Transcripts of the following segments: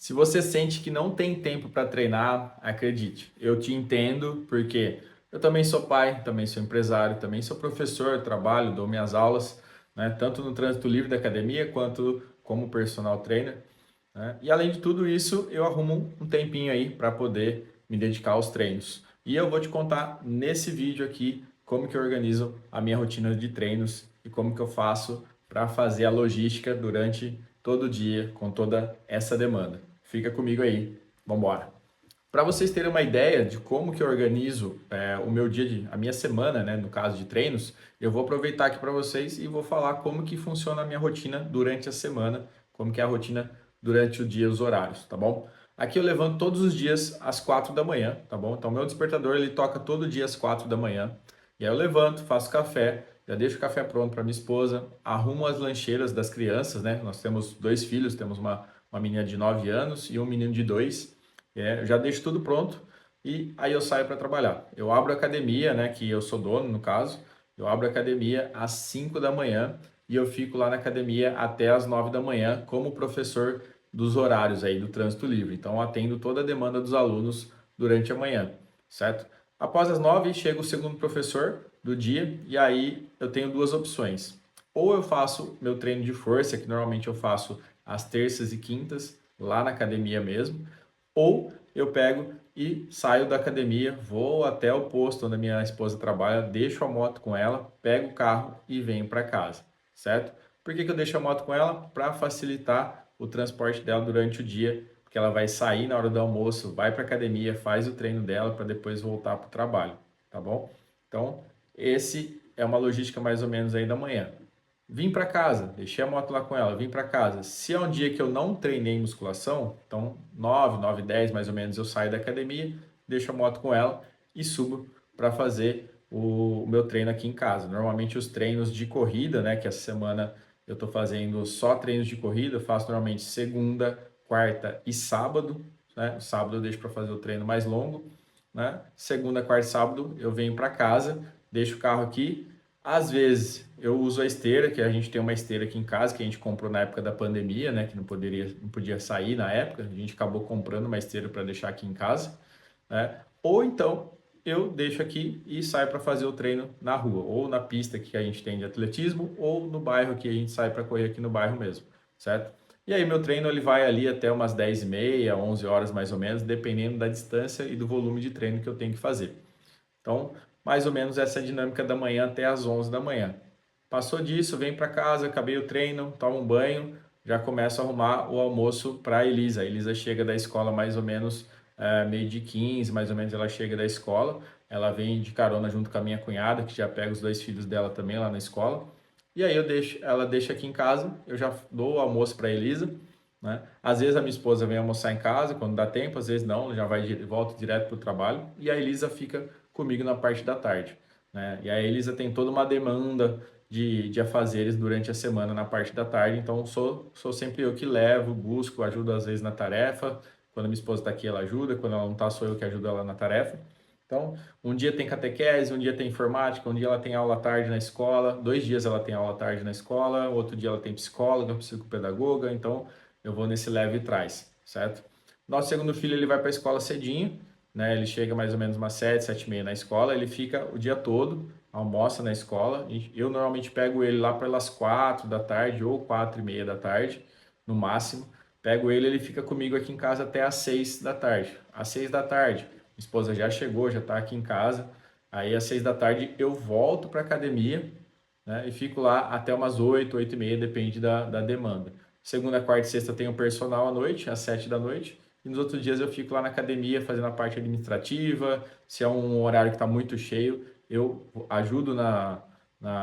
Se você sente que não tem tempo para treinar, acredite, eu te entendo, porque eu também sou pai, também sou empresário, também sou professor, trabalho, dou minhas aulas, né, tanto no trânsito livre da academia quanto como personal trainer, né? E além de tudo isso, eu arrumo um tempinho aí para poder me dedicar aos treinos. E eu vou te contar nesse vídeo aqui como que eu organizo a minha rotina de treinos e como que eu faço para fazer a logística durante todo o dia com toda essa demanda. Fica comigo aí, vamos embora. Para vocês terem uma ideia de como que eu organizo o meu a minha semana, né, no caso de treinos, eu vou aproveitar aqui para vocês e vou falar como que funciona a minha rotina durante a semana, como que é a rotina durante o dia, os horários, tá bom? Aqui eu levanto todos os dias às 4 da manhã, tá bom? Então meu despertador ele toca todo dia às 4 da manhã. E aí eu levanto, faço café, já deixo o café pronto para minha esposa, arrumo as lancheiras das crianças, né? Nós temos dois filhos, temos uma menina de 9 anos e um menino de 2. Eu já deixo tudo pronto e aí eu saio para trabalhar. Eu abro a academia, né, que eu sou dono no caso, eu abro a academia às 5 da manhã e eu fico lá na academia até às 9 da manhã como professor dos horários aí do trânsito livre. Então eu atendo toda a demanda dos alunos durante a manhã, certo? Após as 9 chega o segundo professor do dia e aí eu tenho duas opções. Ou eu faço meu treino de força, que normalmente eu faço às terças e quintas, lá na academia mesmo, ou eu pego e saio da academia, vou até o posto onde a minha esposa trabalha, deixo a moto com ela, pego o carro e venho para casa, certo? Por que que eu deixo a moto com ela? Para facilitar o transporte dela durante o dia, porque ela vai sair na hora do almoço, vai para a academia, faz o treino dela para depois voltar para o trabalho, tá bom? Então, esse é uma logística mais ou menos aí da manhã. Vim para casa, deixei a moto lá com ela, vim para casa. Se é um dia que eu não treinei musculação, então 9, 9, 10 mais ou menos eu saio da academia, deixo a moto com ela e subo para fazer o meu treino aqui em casa. Normalmente os treinos de corrida, né, que essa semana eu estou fazendo só treinos de corrida, eu faço normalmente segunda, quarta e sábado, né? Sábado eu deixo para fazer o treino mais longo, né? Segunda, quarta e sábado eu venho para casa, deixo o carro aqui. Às vezes eu uso a esteira, que a gente tem uma esteira aqui em casa que a gente comprou na época da pandemia, né? Que não podia sair na época. A gente acabou comprando uma esteira para deixar aqui em casa, né? Ou então eu deixo aqui e saio para fazer o treino na rua, ou na pista que a gente tem de atletismo, ou no bairro que a gente sai para correr aqui no bairro mesmo, certo? E aí meu treino ele vai ali até umas 10h30, 11 horas mais ou menos, dependendo da distância e do volume de treino que eu tenho que fazer. Então, mais ou menos essa é a dinâmica da manhã até às 11 da manhã. Passou disso, vem para casa, acabei o treino, tomo um banho, já começo a arrumar o almoço para a Elisa. A Elisa chega da escola mais ou menos meio de 15, mais ou menos ela chega da escola. Ela vem de carona junto com a minha cunhada, que já pega os dois filhos dela também lá na escola. E aí ela deixa aqui em casa, eu já dou o almoço para a Elisa, né? Às vezes a minha esposa vem almoçar em casa, quando dá tempo, às vezes não, já volta direto para o trabalho. E a Elisa fica comigo na parte da tarde, né? E a Elisa tem toda uma demanda de afazeres durante a semana na parte da tarde, então sou sempre eu que levo, busco, ajudo às vezes na tarefa. Quando minha esposa está aqui, ela ajuda, quando ela não está, sou eu que ajudo ela na tarefa. Então, um dia tem catequese, um dia tem informática, um dia ela tem aula à tarde na escola, 2 dias ela tem aula à tarde na escola, outro dia ela tem psicóloga, psicopedagoga, então eu vou nesse leve e traz, certo? Nosso segundo filho ele vai para a escola cedinho, né? Ele chega mais ou menos umas 7, 7h30 na escola, ele fica o dia todo, almoça na escola, e eu normalmente pego ele lá pelas 4 da tarde ou 4h30 da tarde, no máximo. Pego ele, ele fica comigo aqui em casa até às 6 da tarde. Às 6 da tarde, minha esposa já chegou, já está aqui em casa. Aí às 6 da tarde eu volto para a academia, né? E fico lá até umas 8, 8h30, depende da demanda. Segunda, quarta e sexta eu tenho personal à noite, às 7 da noite. E nos outros dias eu fico lá na academia fazendo a parte administrativa. Se é um horário que está muito cheio, eu ajudo na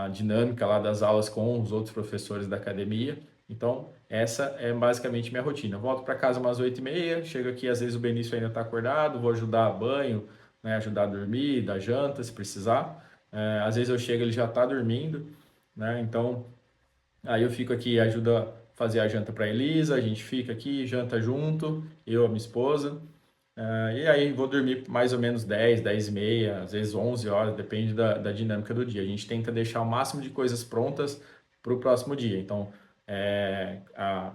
dinâmica lá das aulas com os outros professores da academia. Então, essa é basicamente minha rotina. Volto para casa umas 8h30, chego aqui, às vezes o Benício ainda está acordado, vou ajudar a banho, né, ajudar a dormir, dar janta se precisar. Às vezes eu chego, ele já está dormindo, né? Então, aí eu fico aqui, ajuda a fazer a janta para Elisa, a gente fica aqui, janta junto, eu, a minha esposa. E aí vou dormir mais ou menos 10, 10h30, às vezes 11 horas, depende da dinâmica do dia. A gente tenta deixar o máximo de coisas prontas para o próximo dia. Então, é, a,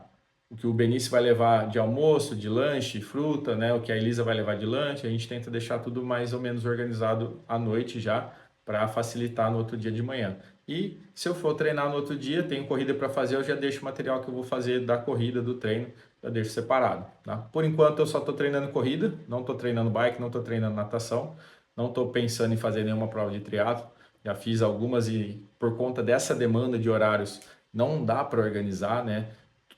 o que o Benício vai levar de almoço, de lanche, fruta, né? O que a Elisa vai levar de lanche, a gente tenta deixar tudo mais ou menos organizado à noite já, para facilitar no outro dia de manhã. E se eu for treinar no outro dia, tenho corrida para fazer, eu já deixo o material que eu vou fazer da corrida, do treino, eu deixo separado, tá? Por enquanto eu só estou treinando corrida, não estou treinando bike, não estou treinando natação, não estou pensando em fazer nenhuma prova de triatlo, já fiz algumas e por conta dessa demanda de horários não dá para organizar, né?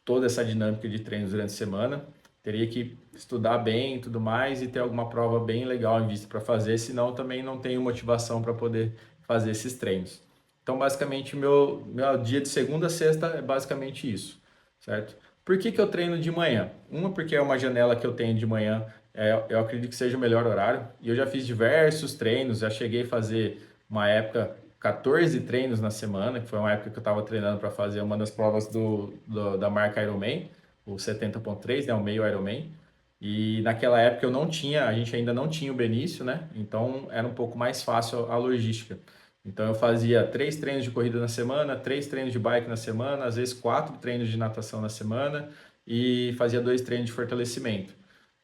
Toda essa dinâmica de treinos durante a semana. Teria que estudar bem e tudo mais e ter alguma prova bem legal em vista para fazer, senão também não tenho motivação para poder fazer esses treinos. Então, basicamente, meu dia de segunda a sexta é basicamente isso, certo? Por que que eu treino de manhã? Uma, porque é uma janela que eu tenho de manhã, eu acredito que seja o melhor horário, e eu já fiz diversos treinos, já cheguei a fazer uma época 14 treinos na semana, que foi uma época que eu estava treinando para fazer uma das provas da marca Ironman, o 70.3, né, o meio Ironman. E naquela época eu não tinha, a gente ainda não tinha o Benício, né? Então era um pouco mais fácil a logística. Então eu fazia 3 treinos de corrida na semana, 3 treinos de bike na semana, às vezes 4 treinos de natação na semana e fazia 2 treinos de fortalecimento.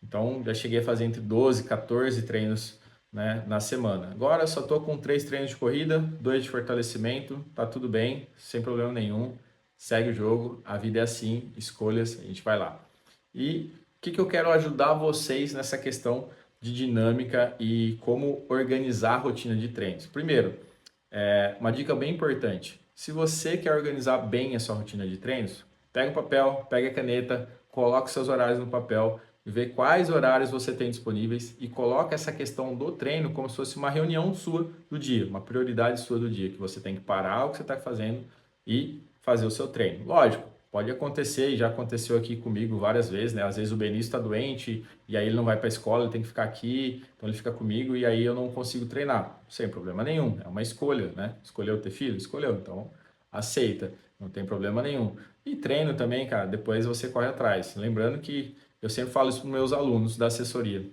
Então já cheguei a fazer entre 12 e 14 treinos, né, na semana. Agora eu só estou com 3 treinos de corrida, 2 de fortalecimento, tá tudo bem, sem problema nenhum. Segue o jogo, a vida é assim, escolhas, a gente vai lá. E o que eu quero ajudar vocês nessa questão de dinâmica e como organizar a rotina de treinos. Primeiro, uma dica bem importante. Se você quer organizar bem a sua rotina de treinos, pega o papel, pega a caneta, coloca os seus horários no papel, vê quais horários você tem disponíveis e coloca essa questão do treino como se fosse uma reunião sua do dia, uma prioridade sua do dia, que você tem que parar o que você está fazendo e fazer o seu treino. Lógico, pode acontecer e já aconteceu aqui comigo várias vezes, né? Às vezes o Benício está doente e aí ele não vai para a escola, ele tem que ficar aqui, então ele fica comigo e aí eu não consigo treinar. Sem problema nenhum, é uma escolha, né? Escolheu ter filho? Escolheu, então aceita, não tem problema nenhum. E treino também, cara, depois você corre atrás. Lembrando que eu sempre falo isso para os meus alunos da assessoria.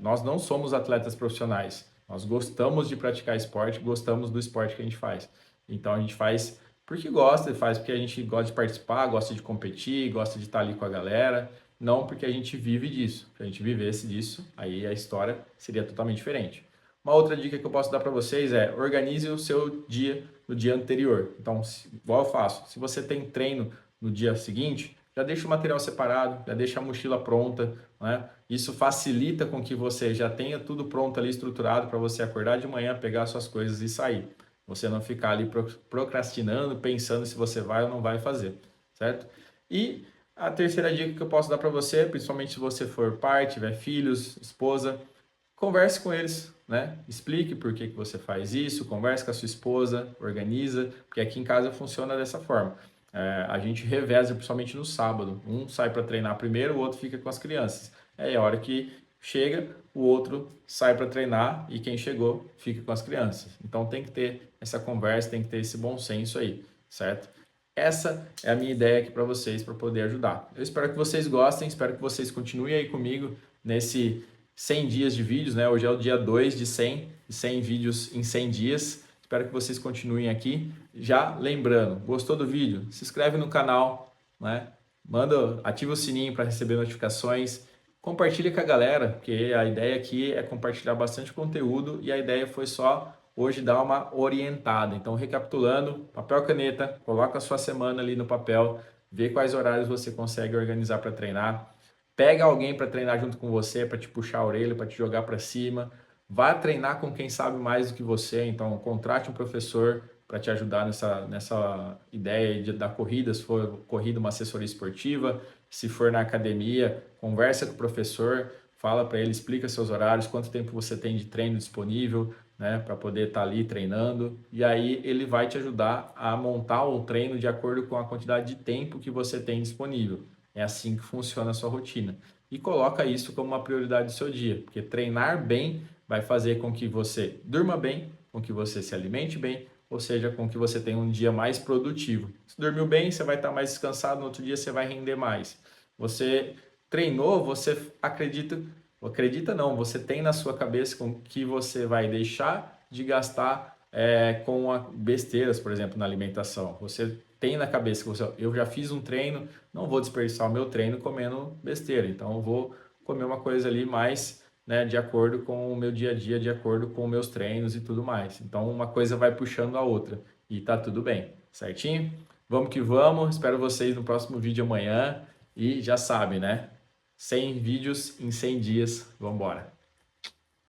Nós não somos atletas profissionais, nós gostamos de praticar esporte, gostamos do esporte que a gente faz. Então a gente faz porque gosta, faz porque a gente gosta de participar, gosta de competir, gosta de estar ali com a galera, não porque a gente vive disso. Se a gente vivesse disso, aí a história seria totalmente diferente. Uma outra dica que eu posso dar para vocês é organize o seu dia no dia anterior. Então, igual eu faço, se você tem treino no dia seguinte, já deixa o material separado, já deixa a mochila pronta, né? Isso facilita com que você já tenha tudo pronto ali, estruturado para você acordar de manhã, pegar suas coisas e sair. Você não ficar ali procrastinando, pensando se você vai ou não vai fazer, certo? E a terceira dica que eu posso dar para você, principalmente se você for pai, tiver filhos, esposa, converse com eles, né? Explique por que você faz isso, converse com a sua esposa, organiza, porque aqui em casa funciona dessa forma. A gente reveza, principalmente no sábado. Um sai para treinar primeiro, o outro fica com as crianças. É a hora que chega, o outro sai para treinar e quem chegou fica com as crianças. Então tem que ter essa conversa, tem que ter esse bom senso aí, certo? Essa é a minha ideia aqui para vocês, para poder ajudar. Eu espero que vocês gostem, espero que vocês continuem aí comigo nesse 100 dias de vídeos, né? Hoje é o dia 2 de 100 vídeos em 100 dias. Espero que vocês continuem aqui. Já lembrando, gostou do vídeo? Se inscreve no canal, né? Ativa o sininho para receber notificações. Compartilha com a galera, porque a ideia aqui é compartilhar bastante conteúdo e a ideia foi só hoje dar uma orientada. Então, recapitulando, papel, caneta, coloca a sua semana ali no papel, vê quais horários você consegue organizar para treinar. Pega alguém para treinar junto com você, para te puxar a orelha, para te jogar para cima. Vá treinar com quem sabe mais do que você. Então, contrate um professor para te ajudar nessa ideia da corrida, se for corrida, uma assessoria esportiva. Se for na academia, conversa com o professor, fala para ele, explica seus horários, quanto tempo você tem de treino disponível, né, para poder estar ali treinando. E aí ele vai te ajudar a montar um treino de acordo com a quantidade de tempo que você tem disponível. É assim que funciona a sua rotina. E coloca isso como uma prioridade do seu dia, porque treinar bem vai fazer com que você durma bem, com que você se alimente bem, ou seja, com que você tenha um dia mais produtivo. Se dormiu bem, você vai estar mais descansado, no outro dia você vai render mais. Você treinou, você acredita não, você tem na sua cabeça com que você vai deixar de gastar com besteiras, por exemplo, na alimentação. Você tem na cabeça que eu já fiz um treino, não vou desperdiçar o meu treino comendo besteira. Então eu vou comer uma coisa ali mais, né, de acordo com o meu dia a dia, de acordo com os meus treinos e tudo mais. Então uma coisa vai puxando a outra e tá tudo bem, certinho? Vamos que vamos. Espero vocês no próximo vídeo amanhã e já sabe, né? 100 vídeos em 100 dias. Vamos embora.